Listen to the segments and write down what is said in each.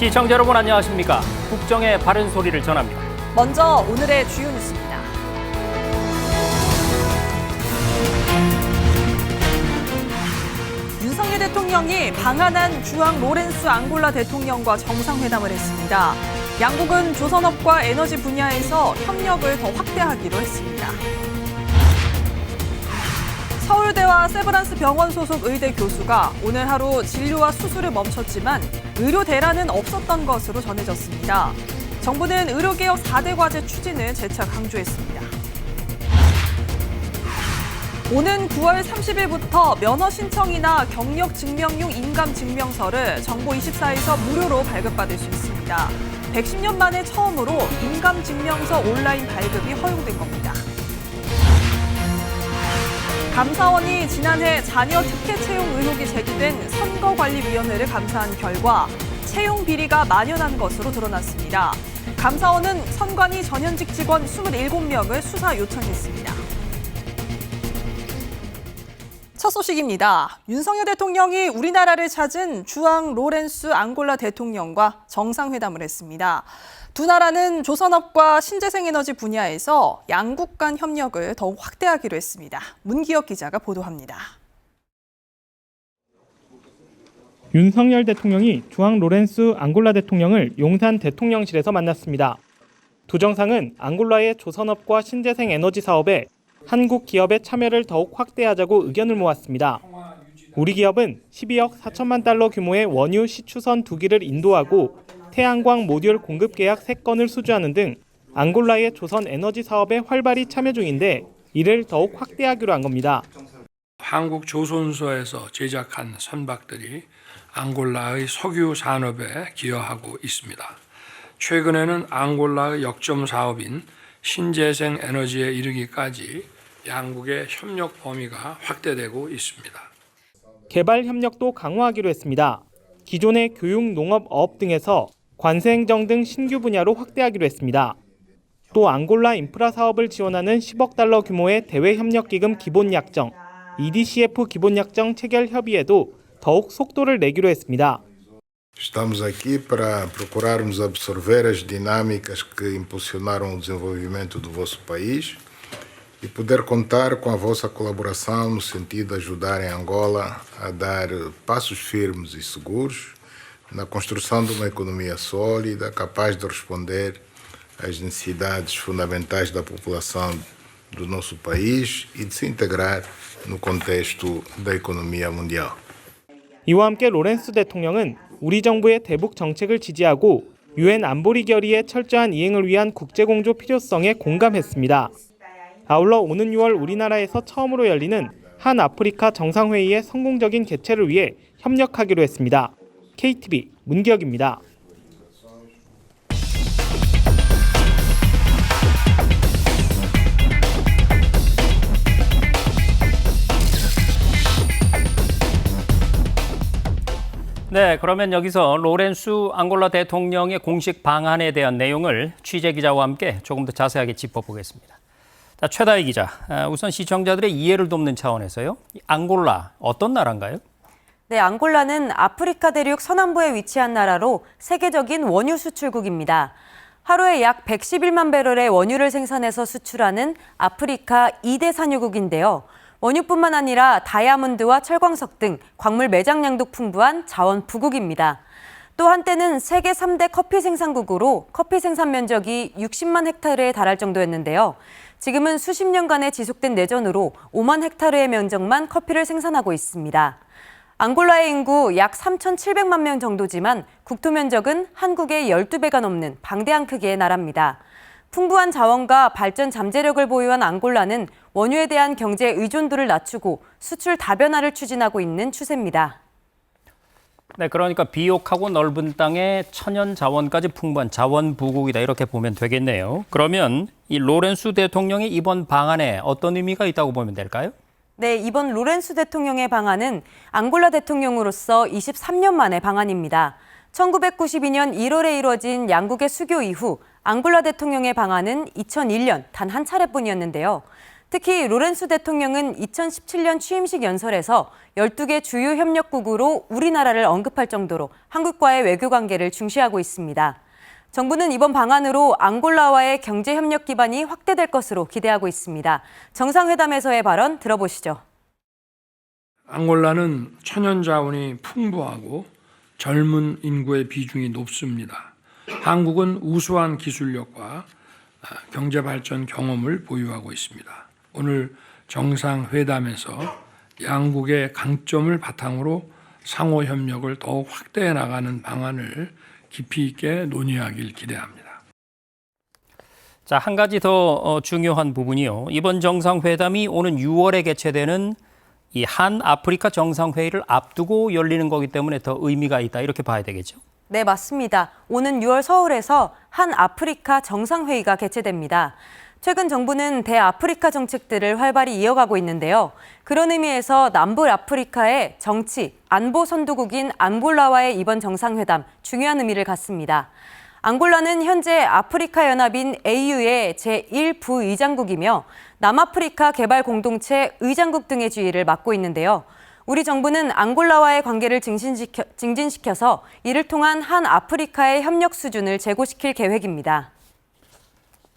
시청자 여러분 안녕하십니까? 국정의 바른 소리를 전합니다. 먼저 오늘의 주요 뉴스입니다. 윤석열 대통령이 방한한 주앙 로렌스 앙골라 대통령과 정상회담을 했습니다. 양국은 조선업과 에너지 분야에서 협력을 더 확대하기로 했습니다. 서울대와 세브란스 병원 소속 의대 교수가 오늘 하루 진료와 수술을 멈췄지만 의료 대란은 없었던 것으로 전해졌습니다. 정부는 의료개혁 4대 과제 추진을 재차 강조했습니다. 오는 9월 30일부터 면허 신청이나 경력 증명용 인감 증명서를 정보24에서 무료로 발급받을 수 있습니다. 110년 만에 처음으로 인감 증명서 온라인 발급이 허용된 겁니다. 감사원이 지난해 자녀 특혜 채용 의혹이 제기된 선거관리위원회를 감사한 결과 채용 비리가 만연한 것으로 드러났습니다. 감사원은 선관위 전현직 직원 27명을 수사 요청했습니다. 첫 소식입니다. 윤석열 대통령이 우리나라를 찾은 주앙 로렌스 앙골라 대통령과 정상회담을 했습니다. 두 나라는 조선업과 신재생에너지 분야에서 양국 간 협력을 더욱 확대하기로 했습니다. 문기혁 기자가 보도합니다. 윤석열 대통령이 주앙 로렌스 앙골라 대통령을 용산 대통령실에서 만났습니다. 두 정상은 앙골라의 조선업과 신재생에너지 사업에 한국 기업의 참여를 더욱 확대하자고 의견을 모았습니다. 우리 기업은 12억 4천만 달러 규모의 원유 시추선 2기를 인도하고 태양광 모듈 공급 계약 3건을 수주하는 등 앙골라의 조선 에너지 사업에 활발히 참여 중인데 이를 더욱 확대하기로 한 겁니다. 한국 조선소에서 제작한 선박들이 앙골라의 석유 산업에 기여하고 있습니다. 최근에는 앙골라의 역점 사업인 신재생 에너지에 이르기까지 양국의 협력 범위가 확대되고 있습니다. 개발 협력도 강화하기로 했습니다. 기존의 교육, 농업, 어업 등에서 관세 행정 등 신규 분야로 확대하기로 했습니다. 또 앙골라 인프라 사업을 지원하는 10억 달러 규모의 대외협력기금 기본약정, EDCF 기본약정 체결 협의에도 더욱 속도를 내기로 했습니다. Estamos aqui para procurarmos absorver as dinâmicas que impulsionaram o desenvolvimento do vosso país e poder contar com a vossa colaboração no sentido de ajudarem Angola a dar passos firmes e seguros na construção de uma economia sólida, capaz de responder às necessidades fundamentais da população do nosso país e de se integrar no contexto da economia mundial. 이와 함께 로렌스 대통령은 우리 정부의 대북 정책을 지지하고 유엔 안보리 결의의 철저한 이행을 위한 국제공조 필요성에 공감했습니다. 아울러 오는 6월 우리나라에서 처음으로 열리는 한 아프리카 정상회의의 성공적인 개최를 위해 협력하기로 했습니다. KTV 문기혁입니다. 네, 그러면 여기서 로렌스 앙골라 대통령의 공식 방한에 대한 내용을 취재 기자와 함께 조금 더 자세하게 짚어보겠습니다. 자, 최다희 기자, 우선 시청자들의 이해를 돕는 차원에서요. 앙골라 어떤 나라인가요? 네, 앙골라는 아프리카 대륙 서남부에 위치한 나라로 세계적인 원유 수출국입니다. 하루에 약 111만 배럴의 원유를 생산해서 수출하는 아프리카 2대 산유국인데요. 원유뿐만 아니라 다이아몬드와 철광석 등 광물 매장량도 풍부한 자원 부국입니다. 또 한때는 세계 3대 커피 생산국으로 커피 생산 면적이 60만 헥타르에 달할 정도였는데요. 지금은 수십 년간의 지속된 내전으로 5만 헥타르의 면적만 커피를 생산하고 있습니다. 앙골라의 인구 약 3,700만 명 정도지만 국토 면적은 한국의 12배가 넘는 방대한 크기의 나라입니다. 풍부한 자원과 발전 잠재력을 보유한 앙골라는 원유에 대한 경제 의존도를 낮추고 수출 다변화를 추진하고 있는 추세입니다. 네, 그러니까 비옥하고 넓은 땅에 천연 자원까지 풍부한 자원 부국이다 이렇게 보면 되겠네요. 그러면 이 로렌스 대통령의 이번 방안에 어떤 의미가 있다고 보면 될까요? 네, 이번 로렌스 대통령의 방안은 앙골라 대통령으로서 23년 만의 방안입니다. 1992년 1월에 이루어진 양국의 수교 이후 앙골라 대통령의 방안은 2001년 단 한 차례뿐이었는데요. 특히 로렌스 대통령은 2017년 취임식 연설에서 12개 주요 협력국으로 우리나라를 언급할 정도로 한국과의 외교 관계를 중시하고 있습니다. 정부는 이번 방안으로 앙골라와의 경제 협력 기반이 확대될 것으로 기대하고 있습니다. 정상회담에서의 발언 들어보시죠. 앙골라는 천연 자원이 풍부하고 젊은 인구의 비중이 높습니다. 한국은 우수한 기술력과 경제 발전 경험을 보유하고 있습니다. 오늘 정상회담에서 양국의 강점을 바탕으로 상호 협력을 더욱 확대해 나가는 방안을 깊이 있게 논의하길 기대합니다. 자, 한 가지 더 중요한 부분이요. 이번 정상회담이 오는 6월에 개최되는 이 한 아프리카 정상회의를 앞두고 열리는 거기 때문에 더 의미가 있다, 이렇게 봐야 되겠죠? 네, 맞습니다. 오는 6월 서울에서 한 아프리카 정상회의가 개최됩니다. 최근 정부는 대아프리카 정책들을 활발히 이어가고 있는데요. 그런 의미에서 남북아프리카의 정치, 안보 선두국인 앙골라와의 이번 정상회담 중요한 의미를 갖습니다. 앙골라는 현재 아프리카 연합인 AU의 제1부의장국이며 남아프리카 개발 공동체 의장국 등의 지위를 맡고 있는데요. 우리 정부는 앙골라와의 관계를 증진시켜서 이를 통한 한 아프리카의 협력 수준을 제고시킬 계획입니다.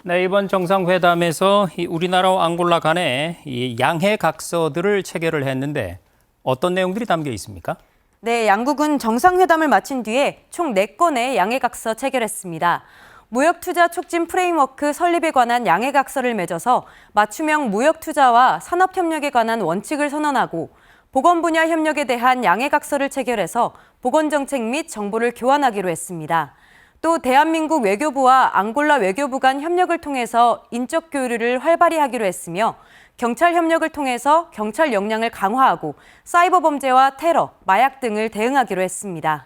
네, 이번 정상회담에서 우리나라와 앙골라 간에 이 양해 각서들을 체결을 했는데 어떤 내용들이 담겨 있습니까? 네, 양국은 정상회담을 마친 뒤에 총 4건의 양해각서 체결했습니다. 무역투자 촉진 프레임워크 설립에 관한 양해각서를 맺어서 맞춤형 무역투자와 산업협력에 관한 원칙을 선언하고 보건 분야 협력에 대한 양해각서를 체결해서 보건정책 및 정보를 교환하기로 했습니다. 또 대한민국 외교부와 앙골라 외교부 간 협력을 통해서 인적 교류를 활발히 하기로 했으며 경찰 협력을 통해서 경찰 역량을 강화하고 사이버 범죄와 테러, 마약 등을 대응하기로 했습니다.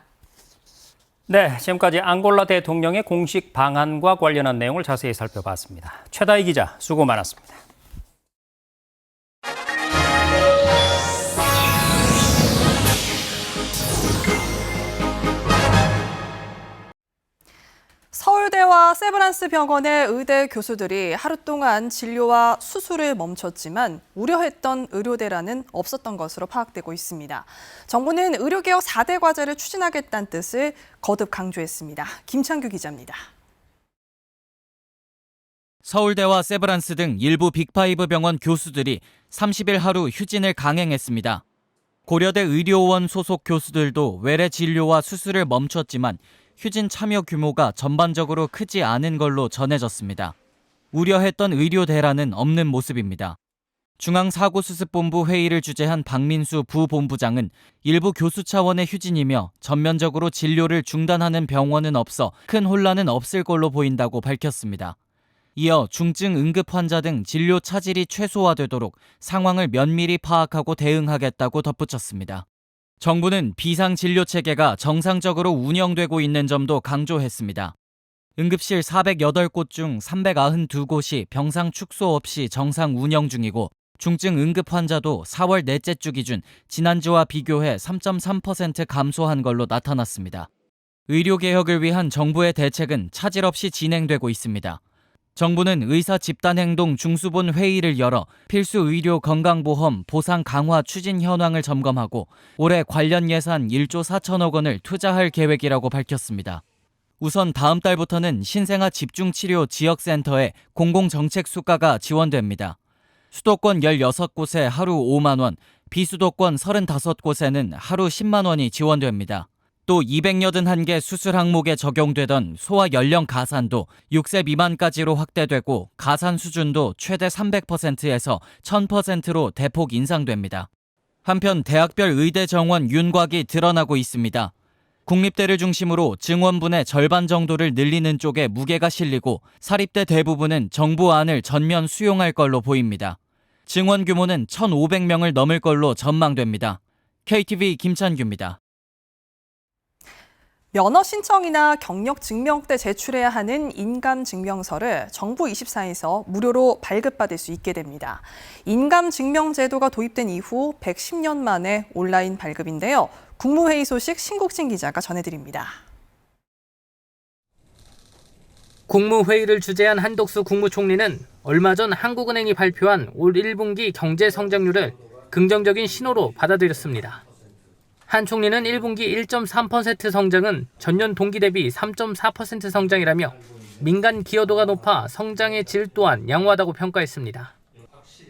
네, 지금까지 앙골라 대통령의 공식 방한과 관련한 내용을 자세히 살펴봤습니다. 최다희 기자, 수고 많았습니다. 서울대와 세브란스 병원의 의대 교수들이 하루 동안 진료와 수술을 멈췄지만 우려했던 의료대란은 없었던 것으로 파악되고 있습니다. 정부는 의료개혁 4대 과제를 추진하겠다는 뜻을 거듭 강조했습니다. 김창규 기자입니다. 서울대와 세브란스 등 일부 빅5 병원 교수들이 30일 하루 휴진을 강행했습니다. 고려대 의료원 소속 교수들도 외래 진료와 수술을 멈췄지만 휴진 참여 규모가 전반적으로 크지 않은 걸로 전해졌습니다. 우려했던 의료 대란은 없는 모습입니다. 중앙사고수습본부 회의를 주재한 박민수 부본부장은 일부 교수 차원의 휴진이며 전면적으로 진료를 중단하는 병원은 없어 큰 혼란은 없을 걸로 보인다고 밝혔습니다. 이어 중증 응급 환자 등 진료 차질이 최소화되도록 상황을 면밀히 파악하고 대응하겠다고 덧붙였습니다. 정부는 비상진료체계가 정상적으로 운영되고 있는 점도 강조했습니다. 응급실 408곳 중 392곳이 병상 축소 없이 정상 운영 중이고 중증 응급 환자도 4월 넷째 주 기준 지난주와 비교해 3.3% 감소한 걸로 나타났습니다. 의료개혁을 위한 정부의 대책은 차질 없이 진행되고 있습니다. 정부는 의사 집단행동 중수본 회의를 열어 필수 의료 건강보험 보상 강화 추진 현황을 점검하고 올해 관련 예산 1조 4천억 원을 투자할 계획이라고 밝혔습니다. 우선 다음 달부터는 신생아 집중치료 지역센터에 공공정책 수가가 지원됩니다. 수도권 16곳에 하루 5만 원, 비수도권 35곳에는 하루 10만 원이 지원됩니다. 또 281개 수술 항목에 적용되던 소아 연령 가산도 6세 미만까지로 확대되고 가산 수준도 최대 300%에서 1000%로 대폭 인상됩니다. 한편 대학별 의대 정원 윤곽이 드러나고 있습니다. 국립대를 중심으로 증원분의 절반 정도를 늘리는 쪽에 무게가 실리고 사립대 대부분은 정부 안을 전면 수용할 걸로 보입니다. 증원 규모는 1,500명을 넘을 걸로 전망됩니다. KTV 김찬규입니다. 면허 신청이나 경력 증명 때 제출해야 하는 인감증명서를 정부 24에서 무료로 발급받을 수 있게 됩니다. 인감증명 제도가 도입된 이후 110년 만에 온라인 발급인데요. 국무회의 소식 신국진 기자가 전해드립니다. 국무회의를 주재한 한덕수 국무총리는 얼마 전 한국은행이 발표한 올 1분기 경제 성장률을 긍정적인 신호로 받아들였습니다. 한 총리는 1분기 1.3% 성장은 전년 동기 대비 3.4% 성장이라며 민간 기여도가 높아 성장의 질 또한 양호하다고 평가했습니다.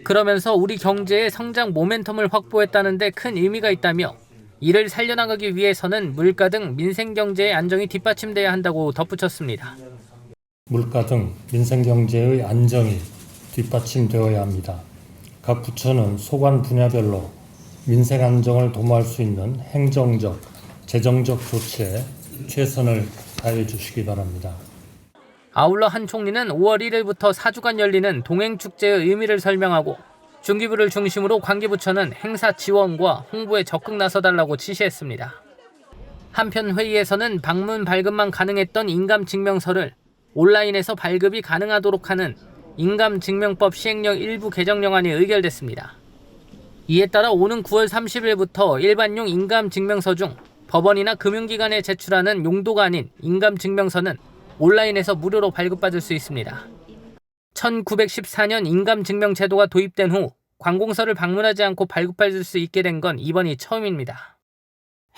그러면서 우리 경제의 성장 모멘텀을 확보했다는 데 큰 의미가 있다며 이를 살려나가기 위해서는 물가 등 민생 경제의 안정이 뒷받침돼야 한다고 덧붙였습니다. 물가 등 민생 경제의 안정이 뒷받침되어야 합니다. 각 부처는 소관 분야별로 민생 안정을 도모할 수 있는 행정적, 재정적 조치에 최선을 다해 주시기 바랍니다. 아울러 한 총리는 5월 1일부터 4주간 열리는 동행축제의 의미를 설명하고 중기부를 중심으로 관계부처는 행사 지원과 홍보에 적극 나서달라고 지시했습니다. 한편 회의에서는 방문 발급만 가능했던 인감증명서를 온라인에서 발급이 가능하도록 하는 인감증명법 시행령 일부 개정령안이 의결됐습니다. 이에 따라 오는 9월 30일부터 일반용 인감증명서 중 법원이나 금융기관에 제출하는 용도가 아닌 인감증명서는 온라인에서 무료로 발급받을 수 있습니다. 1914년 인감증명제도가 도입된 후 관공서를 방문하지 않고 발급받을 수 있게 된 건 이번이 처음입니다.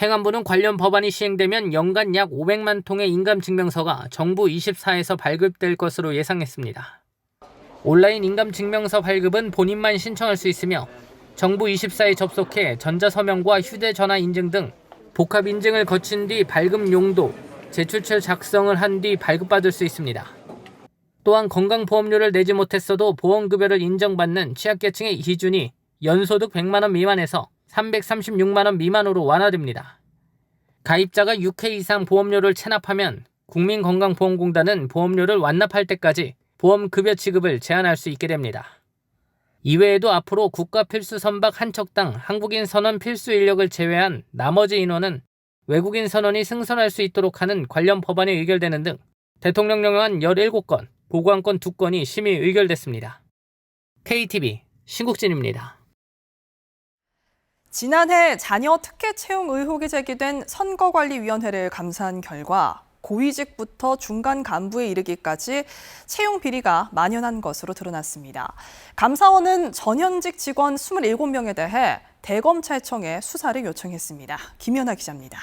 행안부는 관련 법안이 시행되면 연간 약 500만 통의 인감증명서가 정부 24에서 발급될 것으로 예상했습니다. 온라인 인감증명서 발급은 본인만 신청할 수 있으며 정부 24에 접속해 전자서명과 휴대전화 인증 등 복합 인증을 거친 뒤 발급 용도, 제출처 작성을 한 뒤 발급받을 수 있습니다. 또한 건강보험료를 내지 못했어도 보험급여를 인정받는 취약계층의 기준이 연소득 100만 원 미만에서 336만 원 미만으로 완화됩니다. 가입자가 6회 이상 보험료를 체납하면 국민건강보험공단은 보험료를 완납할 때까지 보험급여 지급을 제한할 수 있게 됩니다. 이외에도 앞으로 국가 필수 선박 한 척당 한국인 선원 필수 인력을 제외한 나머지 인원은 외국인 선원이 승선할 수 있도록 하는 관련 법안이 의결되는 등 대통령령안 17건, 보고안건 2건이 심의 의결됐습니다. KTV 신국진입니다. 지난해 자녀 특혜 채용 의혹이 제기된 선거관리위원회를 감사한 결과 고위직부터 중간 간부에 이르기까지 채용 비리가 만연한 것으로 드러났습니다. 감사원은 전현직 직원 27명에 대해 대검찰청에 수사를 요청했습니다. 김연아 기자입니다.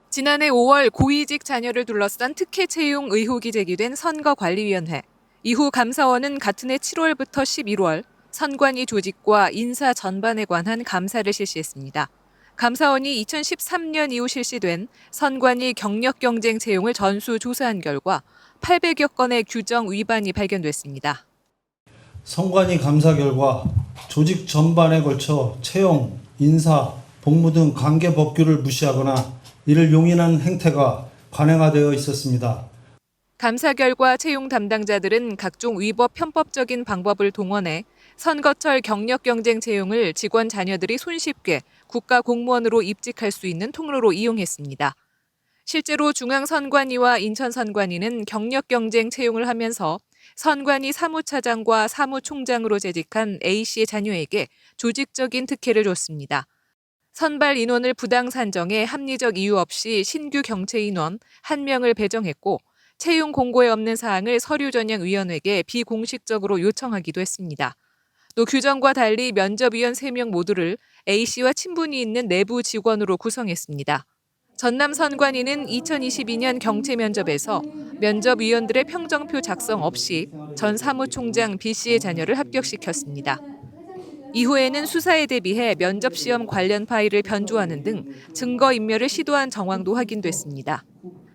지난해 5월 고위직 자녀를 둘러싼 특혜 채용 의혹이 제기된 선거관리위원회. 이후 감사원은 같은 해 7월부터 11월 선관위 조직과 인사 전반에 관한 감사를 실시했습니다. 감사원이 2013년 이후 실시된 선관위 경력 경쟁 채용을 전수 조사한 결과 800여 건의 규정 위반이 발견됐습니다. 선관위 감사 결과 조직 전반에 걸쳐 채용, 인사, 복무 등 관계 법규를 무시하거나 이를 용인한 행태가 관행화되어 있었습니다. 감사 결과 채용 담당자들은 각종 위법 편법적인 방법을 동원해 선거철 경력 경쟁 채용을 직원 자녀들이 손쉽게 국가 공무원으로 입직할 수 있는 통로로 이용했습니다. 실제로 중앙선관위와 인천선관위는 경력 경쟁 채용을 하면서 선관위 사무차장과 사무총장으로 재직한 A씨의 자녀에게 조직적인 특혜를 줬습니다. 선발 인원을 부당 산정해 합리적 이유 없이 신규 경채 인원 1명을 배정했고 채용 공고에 없는 사항을 서류전형위원회에게 비공식적으로 요청하기도 했습니다. 또 규정과 달리 면접위원 3명 모두를 A씨와 친분이 있는 내부 직원으로 구성했습니다. 전남 선관위는 2022년 경채 면접에서 면접위원들의 평정표 작성 없이 전 사무총장 B씨의 자녀를 합격시켰습니다. 이후에는 수사에 대비해 면접시험 관련 파일을 변조하는 등 증거인멸을 시도한 정황도 확인됐습니다.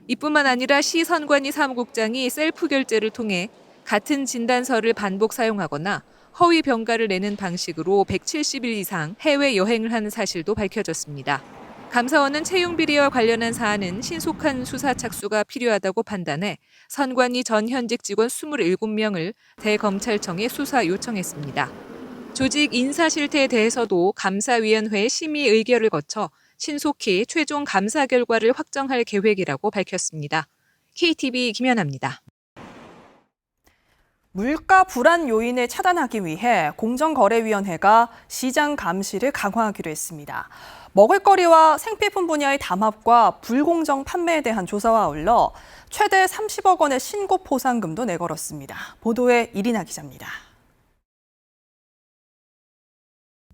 이뿐만 아니라 시 선관위 사무국장이 셀프 결제를 통해 같은 진단서를 반복 사용하거나 허위 병가를 내는 방식으로 170일 이상 해외여행을 하는 사실도 밝혀졌습니다. 감사원은 채용 비리와 관련한 사안은 신속한 수사 착수가 필요하다고 판단해 선관위 전 현직 직원 27명을 대검찰청에 수사 요청했습니다. 조직 인사 실태에 대해서도 감사위원회의 심의 의결을 거쳐 신속히 최종 감사 결과를 확정할 계획이라고 밝혔습니다. KTV 김연아입니다. 물가 불안 요인을 차단하기 위해 공정거래위원회가 시장 감시를 강화하기로 했습니다. 먹을거리와 생필품 분야의 담합과 불공정 판매에 대한 조사와 아울러 최대 30억 원의 신고 포상금도 내걸었습니다. 보도에 이리나 기자입니다.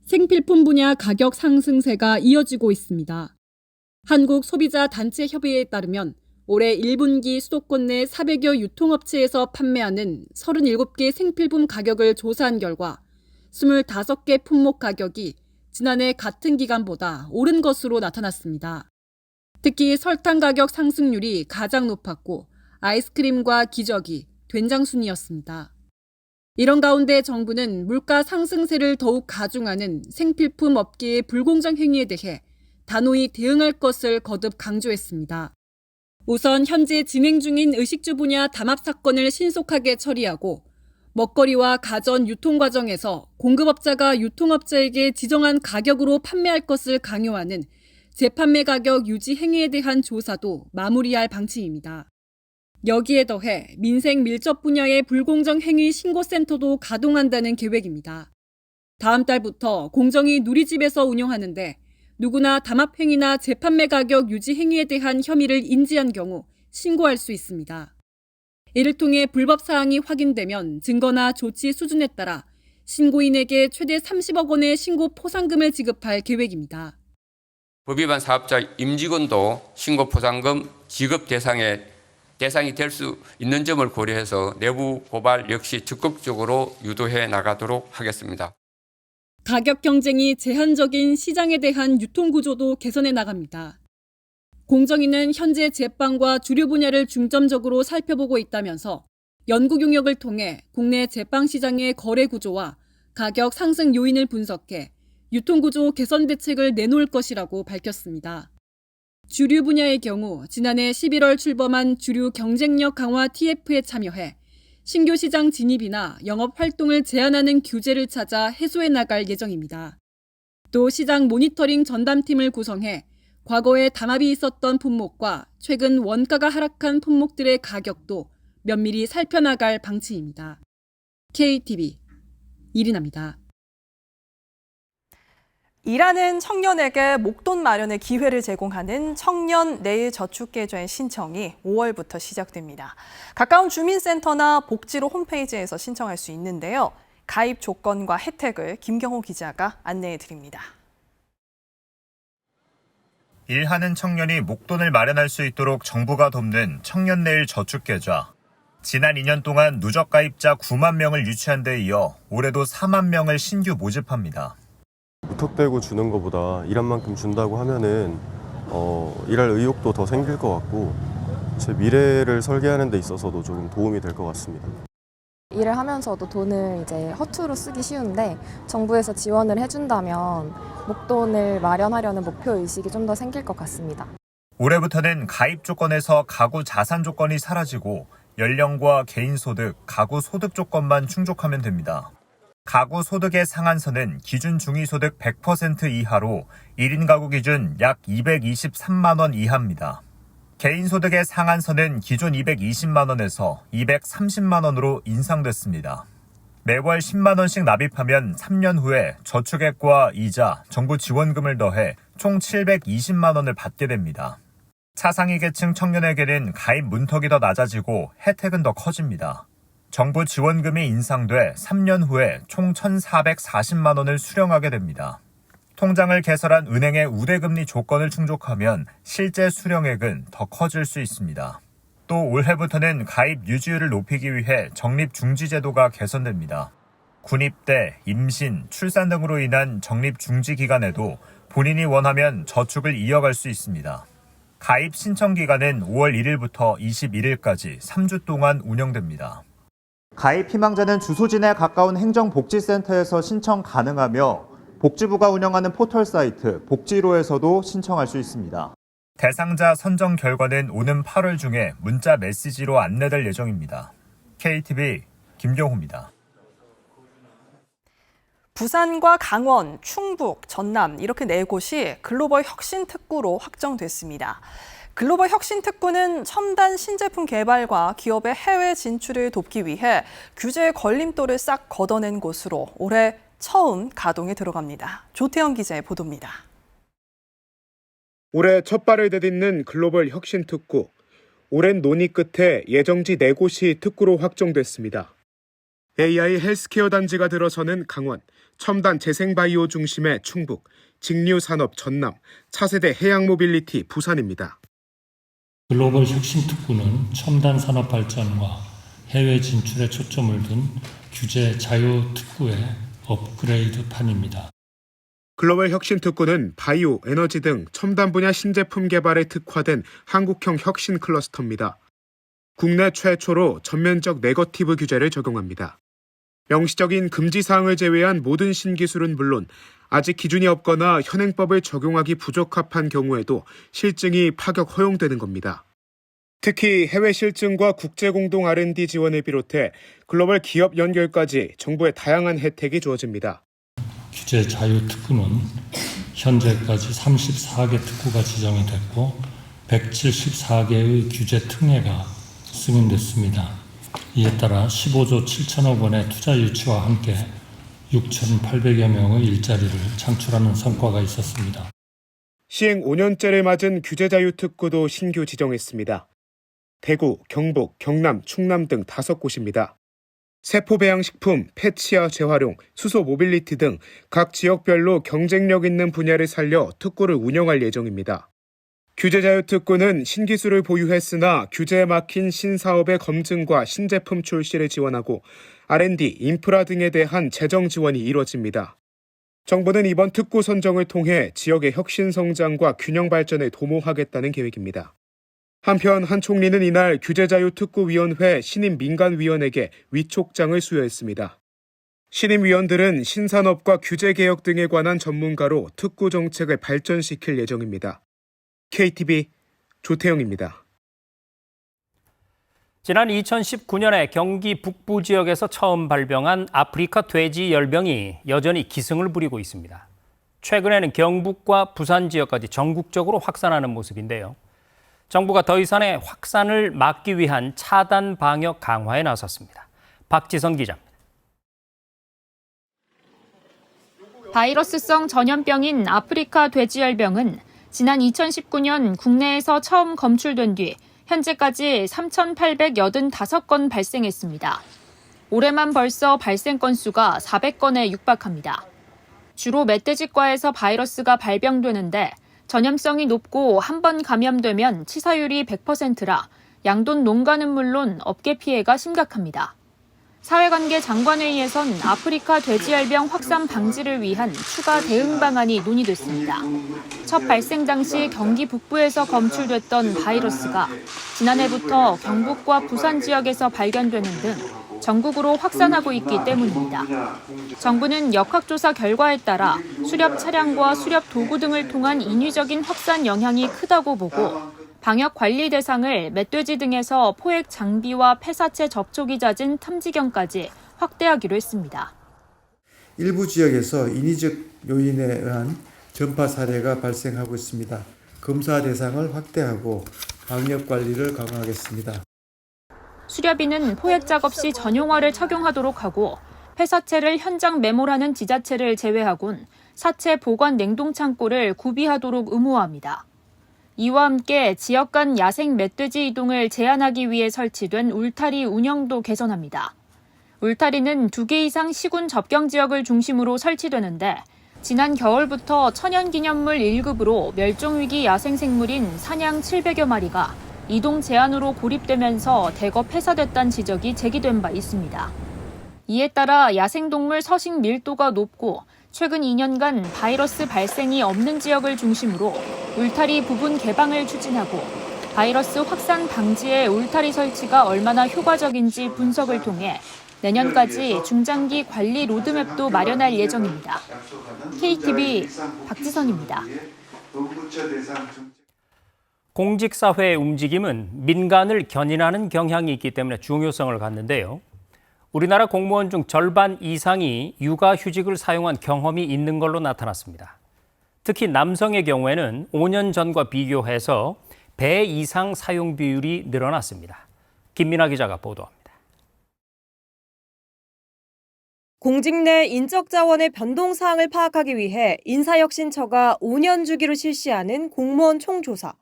생필품 분야 가격 상승세가 이어지고 있습니다. 한국소비자단체협의회에 따르면 올해 1분기 수도권 내 400여 유통업체에서 판매하는 37개 생필품 가격을 조사한 결과 25개 품목 가격이 지난해 같은 기간보다 오른 것으로 나타났습니다. 특히 설탕 가격 상승률이 가장 높았고 아이스크림과 기저귀, 된장 순이었습니다. 이런 가운데 정부는 물가 상승세를 더욱 가중하는 생필품 업계의 불공정 행위에 대해 단호히 대응할 것을 거듭 강조했습니다. 우선 현재 진행 중인 의식주 분야 담합 사건을 신속하게 처리하고 먹거리와 가전 유통 과정에서 공급업자가 유통업자에게 지정한 가격으로 판매할 것을 강요하는 재판매 가격 유지 행위에 대한 조사도 마무리할 방침입니다. 여기에 더해 민생 밀접 분야의 불공정 행위 신고센터도 가동한다는 계획입니다. 다음 달부터 공정위 누리집에서 운영하는데 누구나 담합행위나 재판매 가격 유지 행위에 대한 혐의를 인지한 경우 신고할 수 있습니다. 이를 통해 불법 사항이 확인되면 증거나 조치 수준에 따라 신고인에게 최대 30억 원의 신고 포상금을 지급할 계획입니다. 법 위반 사업자 임직원도 신고 포상금 지급 대상이 될 수 있는 점을 고려해서 내부 고발 역시 적극적으로 유도해 나가도록 하겠습니다. 가격 경쟁이 제한적인 시장에 대한 유통구조도 개선해 나갑니다. 공정위는 현재 제빵과 주류 분야를 중점적으로 살펴보고 있다면서 연구 용역을 통해 국내 제빵 시장의 거래 구조와 가격 상승 요인을 분석해 유통구조 개선 대책을 내놓을 것이라고 밝혔습니다. 주류 분야의 경우 지난해 11월 출범한 주류 경쟁력 강화 TF에 참여해 신규 시장 진입이나 영업 활동을 제한하는 규제를 찾아 해소해 나갈 예정입니다. 또 시장 모니터링 전담팀을 구성해 과거에 담합이 있었던 품목과 최근 원가가 하락한 품목들의 가격도 면밀히 살펴나갈 방침입니다. KTV 이리나입니다. 일하는 청년에게 목돈 마련의 기회를 제공하는 청년 내일 저축계좌의 신청이 5월부터 시작됩니다. 가까운 주민센터나 복지로 홈페이지에서 신청할 수 있는데요. 가입 조건과 혜택을 김경호 기자가 안내해 드립니다. 일하는 청년이 목돈을 마련할 수 있도록 정부가 돕는 청년 내일 저축계좌. 지난 2년 동안 누적 가입자 9만 명을 유치한 데 이어 올해도 4만 명을 신규 모집합니다. 무턱대고 주는 것보다 일한 만큼 준다고 하면은 일할 의욕도 더 생길 것 같고 제 미래를 설계하는 데 있어서도 조금 도움이 될 것 같습니다. 일을 하면서도 돈을 이제 허투루 쓰기 쉬운데 정부에서 지원을 해준다면 목돈을 마련하려는 목표 의식이 좀 더 생길 것 같습니다. 올해부터는 가입 조건에서 가구 자산 조건이 사라지고 연령과 개인 소득, 가구 소득 조건만 충족하면 됩니다. 가구 소득의 상한선은 기준 중위소득 100% 이하로 1인 가구 기준 약 223만 원 이하입니다. 개인 소득의 상한선은 기존 220만 원에서 230만 원으로 인상됐습니다. 매월 10만 원씩 납입하면 3년 후에 저축액과 이자, 정부 지원금을 더해 총 720만 원을 받게 됩니다. 차상위 계층 청년에게는 가입 문턱이 더 낮아지고 혜택은 더 커집니다. 정부 지원금이 인상돼 3년 후에 총 1,440만 원을 수령하게 됩니다. 통장을 개설한 은행의 우대금리 조건을 충족하면 실제 수령액은 더 커질 수 있습니다. 또 올해부터는 가입 유지율을 높이기 위해 적립중지제도가 개선됩니다. 군입대, 임신, 출산 등으로 인한 적립중지 기간에도 본인이 원하면 저축을 이어갈 수 있습니다. 가입 신청 기간은 5월 1일부터 21일까지 3주 동안 운영됩니다. 가입 희망자는 주소지에 가까운 행정복지센터에서 신청 가능하며 복지부가 운영하는 포털 사이트 복지로에서도 신청할 수 있습니다. 대상자 선정 결과는 오는 8월 중에 문자 메시지로 안내될 예정입니다. KTV 김경호입니다. 부산과 강원, 충북, 전남 이렇게 4곳이 글로벌 혁신 특구로 확정됐습니다. 글로벌 혁신 특구는 첨단 신제품 개발과 기업의 해외 진출을 돕기 위해 규제의 걸림돌을 싹 걷어낸 곳으로 올해 처음 가동에 들어갑니다. 조태영 기자의 보도입니다. 올해 첫 발을 내딛는 글로벌 혁신 특구. 오랜 논의 끝에 예정지 4곳이 특구로 확정됐습니다. AI 헬스케어 단지가 들어서는 강원, 첨단 재생바이오 중심의 충북, 직류산업 전남, 차세대 해양 모빌리티 부산입니다. 글로벌 혁신 특구는 첨단 산업 발전과 해외 진출에 초점을 둔 규제 자유 특구의 업그레이드판입니다. 글로벌 혁신 특구는 바이오, 에너지 등 첨단 분야 신제품 개발에 특화된 한국형 혁신 클러스터입니다. 국내 최초로 전면적 네거티브 규제를 적용합니다. 명시적인 금지 사항을 제외한 모든 신기술은 물론 아직 기준이 없거나 현행법을 적용하기 부적합한 경우에도 실증이 파격 허용되는 겁니다. 특히 해외 실증과 국제공동 R&D 지원을 비롯해 글로벌 기업 연결까지 정부의 다양한 혜택이 주어집니다. 규제 자유 특구는 현재까지 34개 특구가 지정이 됐고 174개의 규제 특례가 승인됐습니다. 이에 따라 15조 7천억 원의 투자 유치와 함께 6,800여 명의 일자리를 창출하는 성과가 있었습니다. 시행 5년째를 맞은 규제 자유 특구도 신규 지정했습니다. 대구, 경북, 경남, 충남 등 5곳입니다. 세포 배양식품, 폐치아 재활용, 수소 모빌리티 등 각 지역별로 경쟁력 있는 분야를 살려 특구를 운영할 예정입니다. 규제 자유 특구는 신기술을 보유했으나 규제에 막힌 신사업의 검증과 신제품 출시를 지원하고 R&D, 인프라 등에 대한 재정 지원이 이뤄집니다. 정부는 이번 특구 선정을 통해 지역의 혁신 성장과 균형 발전에 도모하겠다는 계획입니다. 한편 한 총리는 이날 규제자유특구위원회 신임 민간위원에게 위촉장을 수여했습니다. 신임 위원들은 신산업과 규제개혁 등에 관한 전문가로 특구 정책을 발전시킬 예정입니다. KTV 조태영입니다. 지난 2019년에 경기 북부 지역에서 처음 발병한 아프리카 돼지 열병이 여전히 기승을 부리고 있습니다. 최근에는 경북과 부산 지역까지 전국적으로 확산하는 모습인데요. 정부가 더 이상의 확산을 막기 위한 차단 방역 강화에 나섰습니다. 박지선 기자입니다. 바이러스성 전염병인 아프리카 돼지열병은 지난 2019년 국내에서 처음 검출된 뒤 현재까지 3,885건 발생했습니다. 올해만 벌써 발생 건수가 400건에 육박합니다. 주로 멧돼지과에서 바이러스가 발병되는데 전염성이 높고 한 번 감염되면 치사율이 100%라 양돈 농가는 물론 업계 피해가 심각합니다. 사회관계 장관회의에선 아프리카 돼지열병 확산 방지를 위한 추가 대응 방안이 논의됐습니다. 첫 발생 당시 경기 북부에서 검출됐던 바이러스가 지난해부터 경북과 부산 지역에서 발견되는 등 전국으로 확산하고 있기 때문입니다. 정부는 역학조사 결과에 따라 수렵 차량과 수렵 도구 등을 통한 인위적인 확산 영향이 크다고 보고 방역 관리 대상을 멧돼지 등에서 포획 장비와 폐사체 접촉이 잦은 탐지견까지 확대하기로 했습니다. 일부 지역에서 인위적 요인에 의한 전파 사례가 발생하고 있습니다. 검사 대상을 확대하고 방역 관리를 강화하겠습니다. 수렵이는 포획 작업 시 전용화를 착용하도록 하고 폐사체를 현장 매몰하는 지자체를 제외하곤 사체 보관 냉동창고를 구비하도록 의무화합니다. 이와 함께 지역 간 야생 멧돼지 이동을 제한하기 위해 설치된 울타리 운영도 개선합니다. 울타리는 2개 이상 시군 접경 지역을 중심으로 설치되는데 지난 겨울부터 천연기념물 1급으로 멸종위기 야생생물인 사냥 700여 마리가 이동 제한으로 고립되면서 대거 폐사됐다는 지적이 제기된 바 있습니다. 이에 따라 야생동물 서식 밀도가 높고 최근 2년간 바이러스 발생이 없는 지역을 중심으로 울타리 부분 개방을 추진하고 바이러스 확산 방지에 울타리 설치가 얼마나 효과적인지 분석을 통해 내년까지 중장기 관리 로드맵도 마련할 예정입니다. KTV 박지선입니다. 공직사회의 움직임은 민간을 견인하는 경향이 있기 때문에 중요성을 갖는데요. 우리나라 공무원 중 절반 이상이 육아휴직을 사용한 경험이 있는 걸로 나타났습니다. 특히 남성의 경우에는 5년 전과 비교해서 배 이상 사용 비율이 늘어났습니다. 김민아 기자가 보도합니다. 공직 내 인적 자원의 변동 사항을 파악하기 위해 인사혁신처가 5년 주기로 실시하는 공무원 총조사.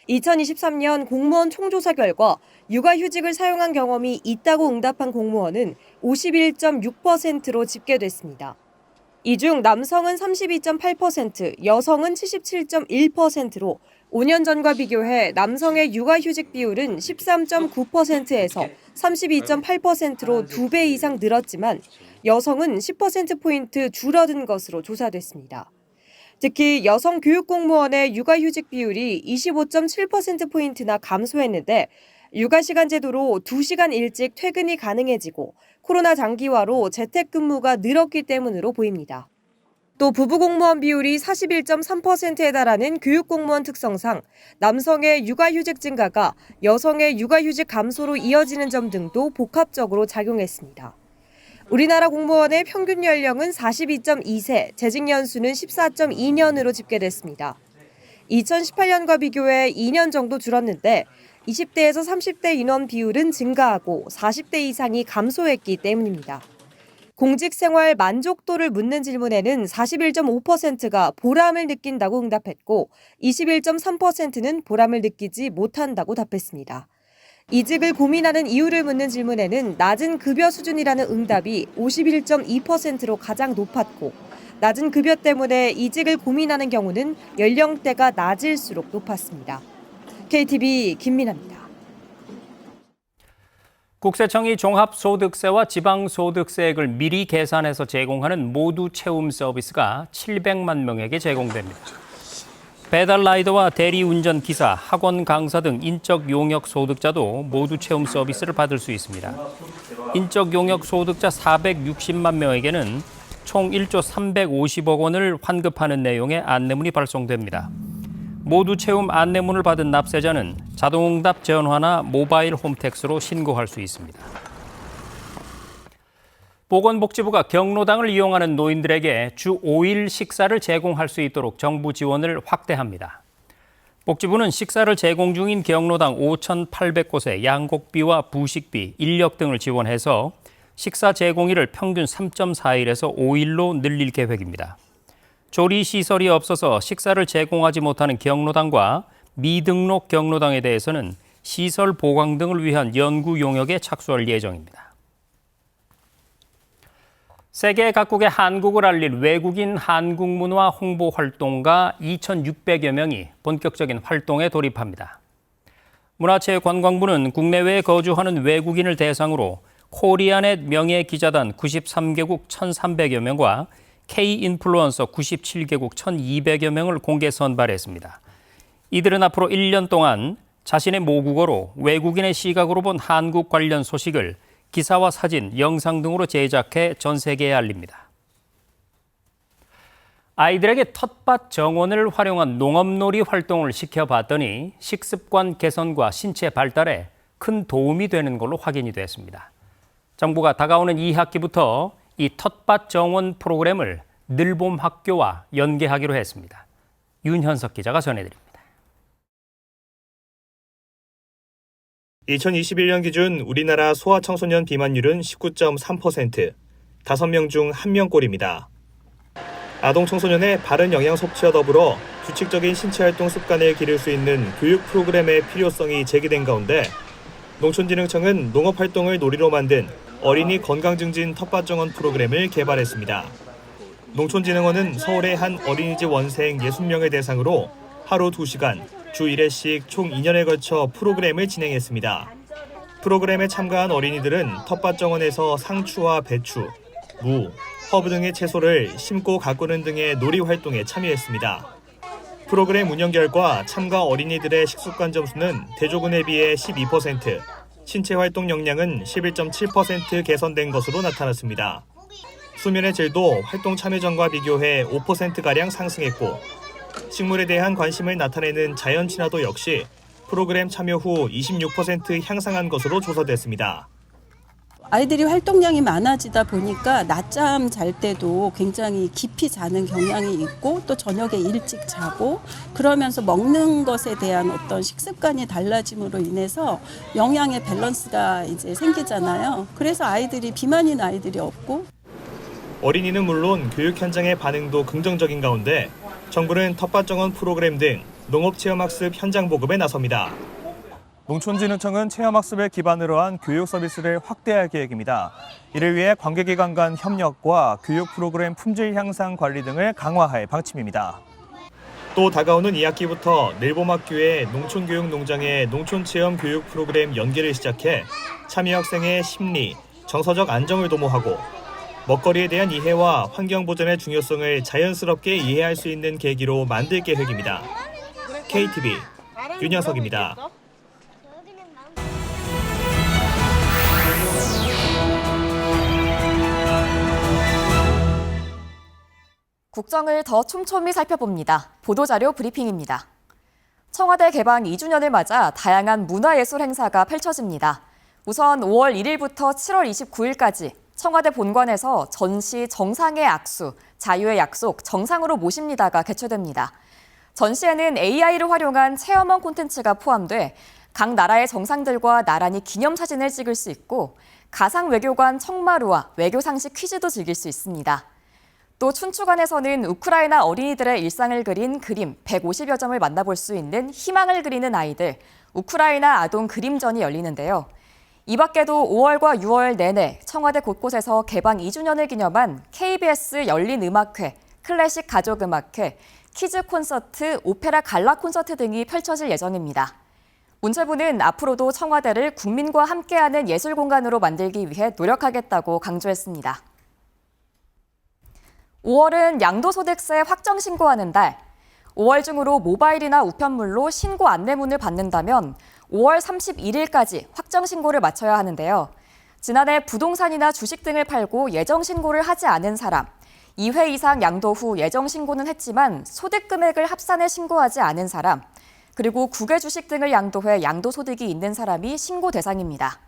2023년 공무원 총조사 결과 육아휴직을 사용한 경험이 있다고 응답한 공무원은 51.6%로 집계됐습니다. 이 중 남성은 32.8%, 여성은 77.1%로 5년 전과 비교해 남성의 육아휴직 비율은 13.9%에서 32.8%로 2배 이상 늘었지만 여성은 10%포인트 줄어든 것으로 조사됐습니다. 특히 여성 교육공무원의 육아휴직 비율이 25.7%포인트나 감소했는데 육아시간 제도로 2시간 일찍 퇴근이 가능해지고 코로나 장기화로 재택근무가 늘었기 때문으로 보입니다. 또 부부공무원 비율이 41.3%에 달하는 교육공무원 특성상 남성의 육아휴직 증가가 여성의 육아휴직 감소로 이어지는 점 등도 복합적으로 작용했습니다. 우리나라 공무원의 평균 연령은 42.2세, 재직 연수는 14.2년으로 집계됐습니다. 2018년과 비교해 2년 정도 줄었는데 20대에서 30대 인원 비율은 증가하고 40대 이상이 감소했기 때문입니다. 공직생활 만족도를 묻는 질문에는 41.5%가 보람을 느낀다고 응답했고 21.3%는 보람을 느끼지 못한다고 답했습니다. 이직을 고민하는 이유를 묻는 질문에는 낮은 급여 수준이라는 응답이 51.2%로 가장 높았고 낮은 급여 때문에 이직을 고민하는 경우는 연령대가 낮을수록 높았습니다. KTV 김민아입니다. 국세청이 종합소득세와 지방소득세액을 미리 계산해서 제공하는 모두 채움 서비스가 700만 명에게 제공됩니다. 배달 라이더와 대리운전 기사, 학원 강사 등 인적 용역 소득자도 모두 채움 서비스를 받을 수 있습니다. 인적 용역 소득자 460만 명에게는 총 1조 350억 원을 환급하는 내용의 안내문이 발송됩니다. 모두 채움 안내문을 받은 납세자는 자동응답 전화나 모바일 홈택스로 신고할 수 있습니다. 보건복지부가 경로당을 이용하는 노인들에게 주 5일 식사를 제공할 수 있도록 정부 지원을 확대합니다. 복지부는 식사를 제공 중인 경로당 5,800곳에 양곡비와 부식비, 인력 등을 지원해서 식사 제공일을 평균 3.4일에서 5일로 늘릴 계획입니다. 조리시설이 없어서 식사를 제공하지 못하는 경로당과 미등록 경로당에 대해서는 시설 보강 등을 위한 연구 용역에 착수할 예정입니다. 세계 각국의 한국을 알릴 외국인 한국 문화 홍보 활동가 2,600여 명이 본격적인 활동에 돌입합니다. 문화체육관광부는 국내외에 거주하는 외국인을 대상으로 코리아넷 명예기자단 93개국 1,300여 명과 K-인플루언서 97개국 1,200여 명을 공개 선발했습니다. 이들은 앞으로 1년 동안 자신의 모국어로 외국인의 시각으로 본 한국 관련 소식을 기사와 사진, 영상 등으로 제작해 전 세계에 알립니다. 아이들에게 텃밭 정원을 활용한 농업놀이 활동을 시켜봤더니 식습관 개선과 신체 발달에 큰 도움이 되는 걸로 확인이 됐습니다. 정부가 다가오는 2학기부터 이 텃밭 정원 프로그램을 늘봄 학교와 연계하기로 했습니다. 윤현석 기자가 전해드립니다. 2021년 기준 우리나라 소아청소년 비만율은 19.3%, 5명 중 1명꼴입니다. 아동 청소년의 바른 영양 섭취와 더불어 규칙적인 신체활동 습관을 기를 수 있는 교육 프로그램의 필요성이 제기된 가운데 농촌진흥청은 농업활동을 놀이로 만든 어린이 건강증진 텃밭정원 프로그램을 개발했습니다. 농촌진흥원은 서울의 한 어린이집 원생 60명을 대상으로 하루 2시간, 주 1회씩 총 2년에 걸쳐 프로그램을 진행했습니다. 프로그램에 참가한 어린이들은 텃밭정원에서 상추와 배추, 무, 허브 등의 채소를 심고 가꾸는 등의 놀이 활동에 참여했습니다. 프로그램 운영 결과 참가 어린이들의 식습관 점수는 대조군에 비해 12%, 신체 활동 역량은 11.7% 개선된 것으로 나타났습니다. 수면의 질도 활동 참여 전과 비교해 5%가량 상승했고 식물에 대한 관심을 나타내는 자연 친화도 역시 프로그램 참여 후 26% 향상한 것으로 조사됐습니다. 아이들이 활동량이 많아지다 보니까 낮잠 잘 때도 굉장히 깊이 자는 경향이 있고 또 저녁에 일찍 자고 그러면서 먹는 것에 대한 어떤 식습관이 달라짐으로 인해서 영양의 밸런스가 이제 생기잖아요. 그래서 아이들이 비만인 아이들이 없고 어린이는 물론 교육 현장의 반응도 긍정적인 가운데 정부는 텃밭정원 프로그램 등 농업체험학습 현장 보급에 나섭니다. 농촌진흥청은 체험학습을 기반으로 한 교육 서비스를 확대할 계획입니다. 이를 위해 관계기관 간 협력과 교육 프로그램 품질 향상 관리 등을 강화할 방침입니다. 또 다가오는 2학기부터 늘봄학교의 농촌교육농장의 농촌체험 교육 프로그램 연계를 시작해 참여 학생의 심리, 정서적 안정을 도모하고 먹거리에 대한 이해와 환경보전의 중요성을 자연스럽게 이해할 수 있는 계기로 만들 계획입니다. KTV 윤영석입니다. 국정을 더 촘촘히 살펴봅니다. 보도자료 브리핑입니다. 청와대 개방 2주년을 맞아 다양한 문화예술 행사가 펼쳐집니다. 우선 5월 1일부터 7월 29일까지 청와대 본관에서 전시 정상의 악수, 자유의 약속, 정상으로 모십니다가 개최됩니다. 전시에는 AI를 활용한 체험형 콘텐츠가 포함돼 각 나라의 정상들과 나란히 기념사진을 찍을 수 있고 가상 외교관 청마루와 외교 상식 퀴즈도 즐길 수 있습니다. 또 춘추관에서는 우크라이나 어린이들의 일상을 그린 그림 150여 점을 만나볼 수 있는 희망을 그리는 아이들, 우크라이나 아동 그림전이 열리는데요. 이 밖에도 5월과 6월 내내 청와대 곳곳에서 개방 2주년을 기념한 KBS 열린 음악회, 클래식 가족음악회, 키즈 콘서트, 오페라 갈라 콘서트 등이 펼쳐질 예정입니다. 문체부는 앞으로도 청와대를 국민과 함께하는 예술 공간으로 만들기 위해 노력하겠다고 강조했습니다. 5월은 양도소득세 확정 신고하는 달. 5월 중으로 모바일이나 우편물로 신고 안내문을 받는다면 5월 31일까지 확정 신고를 마쳐야 하는데요. 지난해 부동산이나 주식 등을 팔고 예정 신고를 하지 않은 사람, 2회 이상 양도 후 예정 신고는 했지만 소득 금액을 합산해 신고하지 않은 사람, 그리고 국외 주식 등을 양도해 양도소득이 있는 사람이 신고 대상입니다.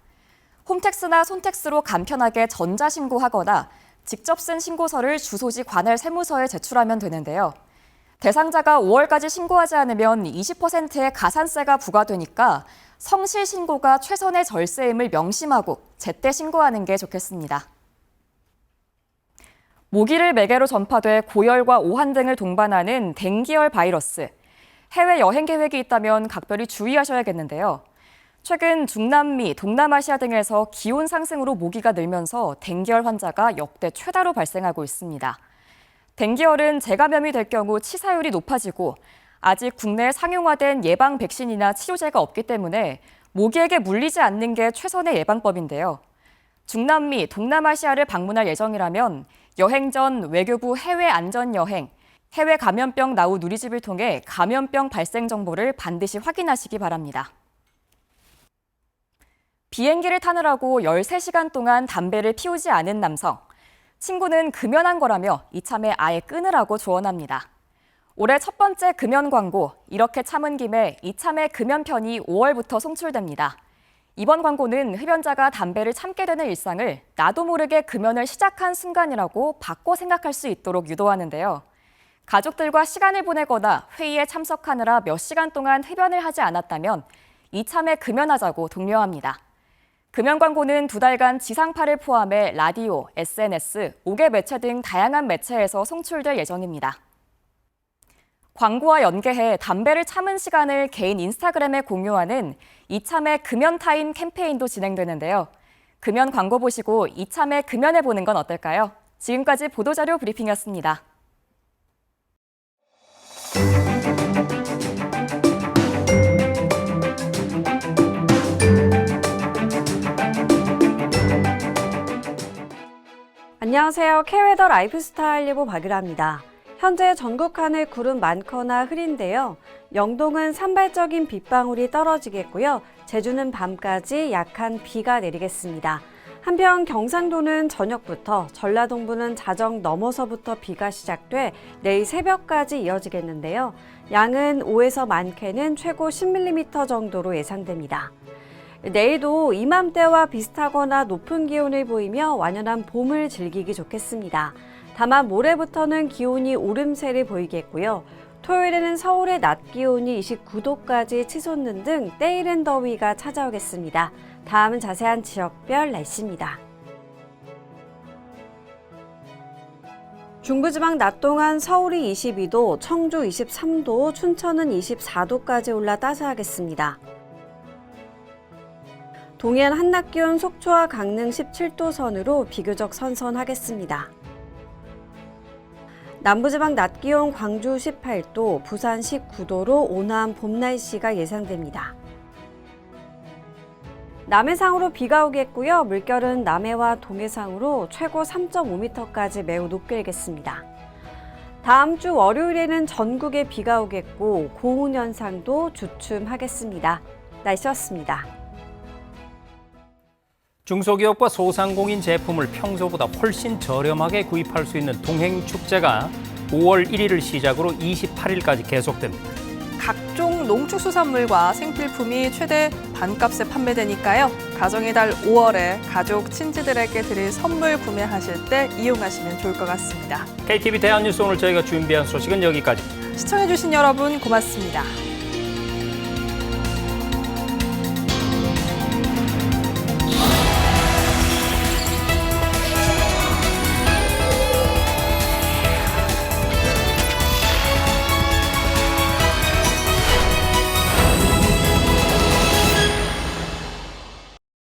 홈택스나 손택스로 간편하게 전자신고하거나 직접 쓴 신고서를 주소지 관할 세무서에 제출하면 되는데요. 대상자가 5월까지 신고하지 않으면 20%의 가산세가 부과되니까 성실 신고가 최선의 절세임을 명심하고 제때 신고하는 게 좋겠습니다. 모기를 매개로 전파돼 고열과 오한 등을 동반하는 댕기열 바이러스. 해외 여행 계획이 있다면 각별히 주의하셔야겠는데요. 최근 중남미, 동남아시아 등에서 기온 상승으로 모기가 늘면서 댕기열 환자가 역대 최다로 발생하고 있습니다. 댕기열은 재감염이 될 경우 치사율이 높아지고 아직 국내에 상용화된 예방 백신이나 치료제가 없기 때문에 모기에게 물리지 않는 게 최선의 예방법인데요. 중남미, 동남아시아를 방문할 예정이라면 여행 전 외교부 해외 안전여행, 해외 감염병 나우 누리집을 통해 감염병 발생 정보를 반드시 확인하시기 바랍니다. 비행기를 타느라고 13시간 동안 담배를 피우지 않은 남성. 친구는 금연한 거라며 이참에 아예 끊으라고 조언합니다. 올해 첫 번째 금연 광고, 이렇게 참은 김에 이참에 금연편이 5월부터 송출됩니다. 이번 광고는 흡연자가 담배를 참게 되는 일상을 나도 모르게 금연을 시작한 순간이라고 바꿔 생각할 수 있도록 유도하는데요. 가족들과 시간을 보내거나 회의에 참석하느라 몇 시간 동안 흡연을 하지 않았다면 이참에 금연하자고 독려합니다. 금연 광고는 2달간 지상파를 포함해 라디오, SNS, 5개 매체 등 다양한 매체에서 송출될 예정입니다. 광고와 연계해 담배를 참은 시간을 개인 인스타그램에 공유하는 이참에 금연 타임 캠페인도 진행되는데요. 금연 광고 보시고 이참에 금연해보는 건 어떨까요? 지금까지 보도자료 브리핑이었습니다. 안녕하세요. K웨더 라이프스타일 예보 박유라입니다. 현재 전국 하늘 구름 많거나 흐린데요. 영동은 산발적인 빗방울이 떨어지겠고요. 제주는 밤까지 약한 비가 내리겠습니다. 한편 경상도는 저녁부터, 전라동부는 자정 넘어서부터 비가 시작돼 내일 새벽까지 이어지겠는데요. 양은 5에서 많게는 최고 10mm 정도로 예상됩니다. 내일도 이맘때와 비슷하거나 높은 기온을 보이며 완연한 봄을 즐기기 좋겠습니다. 다만 모레부터는 기온이 오름세를 보이겠고요. 토요일에는 서울의 낮 기온이 29도까지 치솟는 등 때이른 더위가 찾아오겠습니다. 다음은 자세한 지역별 날씨입니다. 중부지방 낮 동안 서울이 22도, 청주 23도, 춘천은 24도까지 올라 따스하겠습니다. 동해안 한낮 기온 속초와 강릉 17도 선으로 비교적 선선하겠습니다. 남부지방 낮 기온 광주 18도, 부산 19도로 온화한 봄 날씨가 예상됩니다. 남해상으로 비가 오겠고요. 물결은 남해와 동해상으로 최고 3.5m까지 매우 높게 일겠습니다. 다음 주 월요일에는 전국에 비가 오겠고 고온 현상도 주춤하겠습니다. 날씨였습니다. 중소기업과 소상공인 제품을 평소보다 훨씬 저렴하게 구입할 수 있는 동행축제가 5월 1일을 시작으로 28일까지 계속됩니다. 각종 농축수산물과 생필품이 최대 반값에 판매되니까요. 가정의 달 5월에 가족, 친지들에게 드릴 선물 구매하실 때 이용하시면 좋을 것 같습니다. KTV 대한뉴스 오늘 저희가 준비한 소식은 여기까지입니다. 시청해주신 여러분 고맙습니다.